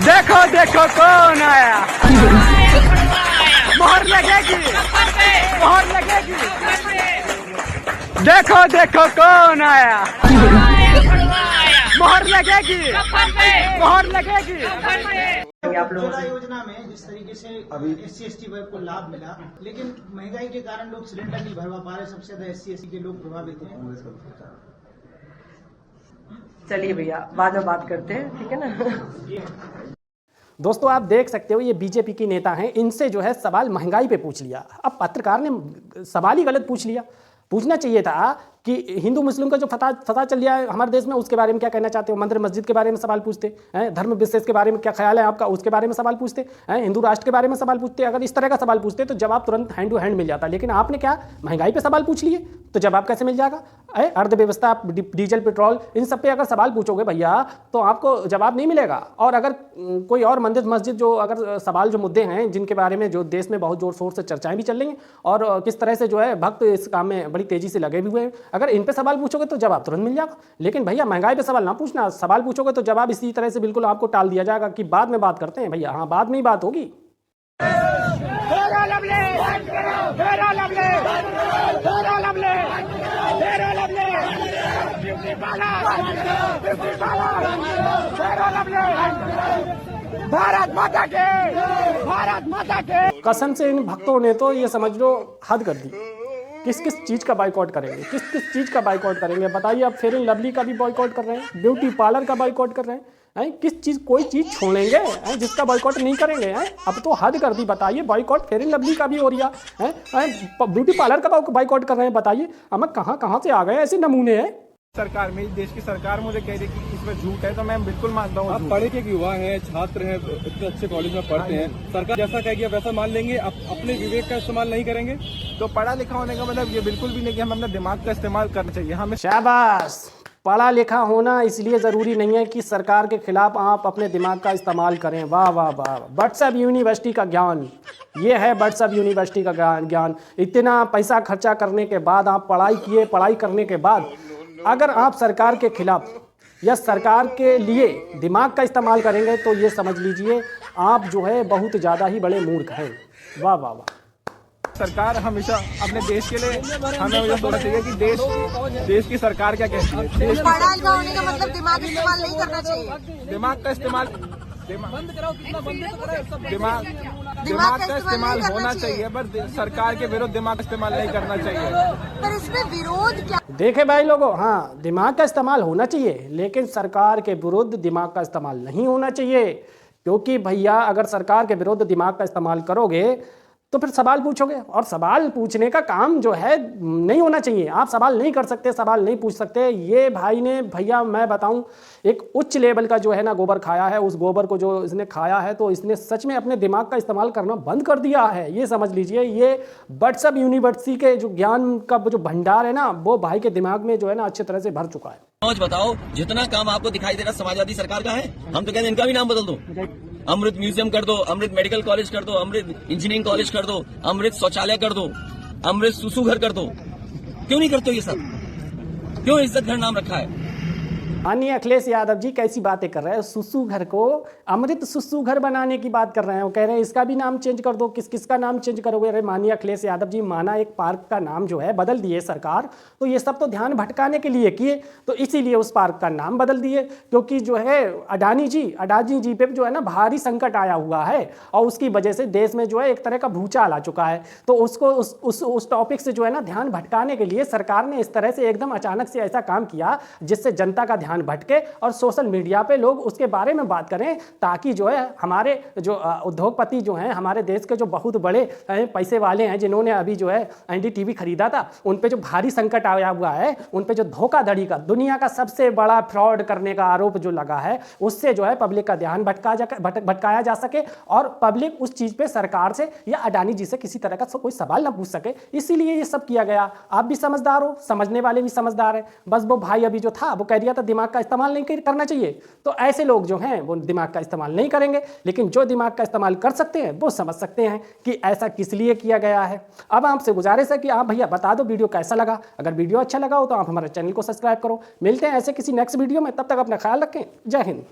देखो देखो कौन आया। मोहर लगेगी, मोहर लगेगी। देखो देखो कौन आया। मोहर लगेगी, मोहर लगेगी। आप लोगों उज्ज्वला योजना में जिस तरीके से SC/ST वर्ग को लाभ मिला, लेकिन महंगाई के कारण लोग सिलेंडर नहीं भरवा पा रहे, सबसे ज्यादा SC/ST के लोग प्रभावित हैं। चलिए भैया बाद में बात करते हैं, ठीक है ना। दोस्तों आप देख सकते हो ये बीजेपी की नेता हैं, इनसे जो है सवाल महंगाई पे पूछ लिया। अब पत्रकार ने सवाल ही गलत पूछ लिया। पूछना चाहिए था कि हिंदू मुस्लिम का जो फसाद चल रहा है हमारे देश में, उसके बारे में क्या कहना चाहते हो। मंदिर मस्जिद के बारे में सवाल पूछते हैं, धर्म विशेष के बारे में क्या ख्याल है आपका, उसके बारे में सवाल पूछते हैं, हिंदू राष्ट्र के बारे में सवाल पूछते। अगर इस तरह का सवाल पूछते तो जवाब तुरंत हैंड टू हैंड मिल जाता। लेकिन आपने क्या महंगाई पे सवाल पूछ लिए, तो जवाब कैसे मिल जाएगा। अर्थव्यवस्था, डीजल, पेट्रोल, इन सब पे अगर सवाल पूछोगे भैया तो आपको जवाब नहीं मिलेगा। और अगर कोई और मंदिर मस्जिद जो अगर सवाल जो मुद्दे हैं जिनके बारे में जो देश में बहुत जोर शोर से चर्चाएं भी चल रही हैं और किस तरह से जो है भक्त इस काम में बड़ी तेजी से लगे भी हुए हैं, अगर इन पे सवाल पूछोगे तो जवाब तुरंत मिल जाएगा। लेकिन भैया महंगाई पे सवाल ना पूछना, सवाल पूछोगे तो जवाब इसी तरह से बिल्कुल आपको टाल दिया जाएगा कि बाद में बात करते हैं। भैया हाँ, बाद में ही बात होगी। भारत माता के, भारत माता के। कसम से इन भक्तों ने तो ये समझ लो हद कर दी। किस किस चीज़ का बाइकआउट करेंगे, किस किस चीज़ का बाइकआउट करेंगे बताइए। अब फेयर एंड लवली का भी बाइकआउट कर रहे हैं, ब्यूटी पार्लर का बाइकआउट कर रहे हैं, किस चीज़ कोई चीज़ छोड़ेंगे जिसका बाइकआउट नहीं करेंगे। अब तो हद कर दी। बताइए बाइकआउट फेयर एंड लवली का भी हो रहा है, ब्यूटी पार्लर का बाइकआउट कर रहे हैं। बताइए हमें कहाँ से आ गए ऐसे नमूने हैं। सरकार, मेरी देश की सरकार मुझे कह रही कि इसमें झूठ है, तो मैं बिल्कुल मानता हूँ। आप पढ़े के युवा हैं, छात्र हैं, इतने अच्छे कॉलेज में पढ़ते हैं, सरकार जैसा कहेगी वैसा मान लेंगे, आप अपने विवेक का इस्तेमाल नहीं करेंगे। तो पढ़ा लिखा होने का मतलब ये बिल्कुल भी नहीं कि हमें अपने दिमाग का इस्तेमाल करना चाहिए। हमें शाबाश। पढ़ा लिखा होना इसलिए ज़रूरी नहीं है कि सरकार के खिलाफ आप अपने दिमाग का इस्तेमाल करें। वाह वाह वाह। व्हाट्सएप यूनिवर्सिटी का ज्ञान, ये है व्हाट्सएप यूनिवर्सिटी का ज्ञान। इतना पैसा खर्चा करने के बाद आप पढ़ाई किए, पढ़ाई करने के बाद अगर आप सरकार के खिलाफ या सरकार के लिए दिमाग का इस्तेमाल करेंगे तो ये समझ लीजिए आप जो है बहुत ज़्यादा ही बड़े मूर्ख हैं। वाह वाह वाह। सरकार हमेशा अपने देश के लिए हमें ये सोचना चाहिए कि देश की सरकार क्या कहती है। पढ़ा लिखा होने का मतलब दिमाग इस्तेमाल नहीं करना चाहिए। दिमाग का इस्तेमाल, दिमाग का इस्तेमाल होना चाहिए, पर सरकार के विरुद्ध दिमाग का इस्तेमाल नहीं करना चाहिए। पर इसमें विरोध क्या। देखे भाई लोगों, हाँ दिमाग का इस्तेमाल होना चाहिए लेकिन सरकार के विरुद्ध दिमाग का इस्तेमाल नहीं होना चाहिए। क्योंकि भैया अगर सरकार के विरुद्ध दिमाग का इस्तेमाल करोगे तो फिर सवाल पूछोगे और सवाल पूछने का काम जो है नहीं होना चाहिए। आप सवाल नहीं कर सकते, सवाल नहीं पूछ सकते। ये भाई ने भैया मैं बताऊं एक उच्च लेवल का जो है ना गोबर खाया है। उस गोबर को जो इसने खाया है तो इसने सच में अपने दिमाग का इस्तेमाल करना बंद कर दिया है। ये समझ लीजिए ये व्हाट्सएप यूनिवर्सिटी के जो ज्ञान का जो भंडार है ना वो भाई के दिमाग में जो है ना अच्छी तरह से भर चुका है। बताओ जितना काम आपको दिखाई दे रहा समाजवादी सरकार का है, हम तो कहते हैं इनका भी नाम बदल दो। अमृत म्यूजियम कर दो, अमृत मेडिकल कॉलेज कर दो, अमृत इंजीनियरिंग कॉलेज कर दो, अमृत शौचालय कर दो, अमृत सुसु घर कर दो। क्यों नहीं करते ये सब? क्यों इज्जत घर नाम रखा है? माननीय अखिलेश यादव जी कैसी बातें कर रहे हैं। सुसु घर को अमृत सुसु घर बनाने की बात कर रहे हैं। वो कह रहे हैं इसका भी नाम चेंज कर दो। किस किस का नाम चेंज करोगे? अरे माननीय अखिलेश यादव जी माना एक पार्क का नाम जो है बदल दिए सरकार, तो ये सब तो ध्यान भटकाने के लिए किए, तो इसीलिए उस पार्क का नाम बदल दिए। क्योंकि जो है अडानी जी पे जो है ना भारी संकट आया हुआ है और उसकी वजह से देश में जो है एक तरह का भूचाल आ चुका है। तो उसको उस टॉपिक से जो है ना ध्यान भटकाने के लिए सरकार ने इस तरह से एकदम अचानक से ऐसा काम किया जिससे जनता का ध्यान भटके और सोशल मीडिया पे लोग उसके बारे में बात करें, ताकि जो है हमारे जो उद्योगपति जो हैं हमारे देश के जो बहुत बड़े पैसे वाले हैं जिन्होंने अभी जो है एनडीटीवी खरीदा था, उन पे जो भारी संकट आया हुआ है, उन पे जो धोखाधड़ी का दुनिया का सबसे बड़ा फ्रॉड करने का आरोप जो लगा है, उससे जो है पब्लिक का ध्यान भटकाया जा सके और पब्लिक उस चीज़ पे सरकार से या अडानी जी से किसी तरह का कोई सवाल ना पूछ सके। इसीलिए ये सब किया गया। आप भी समझदार हो, समझने वाले भी समझदार हैं। बस वो भाई अभी जो था वो कह दिया था दिमाग का इस्तेमाल नहीं करना चाहिए, तो ऐसे लोग जो हैं वो दिमाग का इस्तेमाल नहीं करेंगे। लेकिन जो दिमाग का इस्तेमाल कर सकते हैं वो समझ सकते हैं कि ऐसा किस लिए किया गया है। अब आपसे गुजारिश है कि आप भैया बता दो वीडियो कैसा लगा। अगर वीडियो अच्छा लगा हो तो आप हमारे चैनल को सब्सक्राइब करो। मिलते हैं ऐसे किसी नेक्स्ट वीडियो में, तब तक अपना ख्याल रखें। जय हिंद।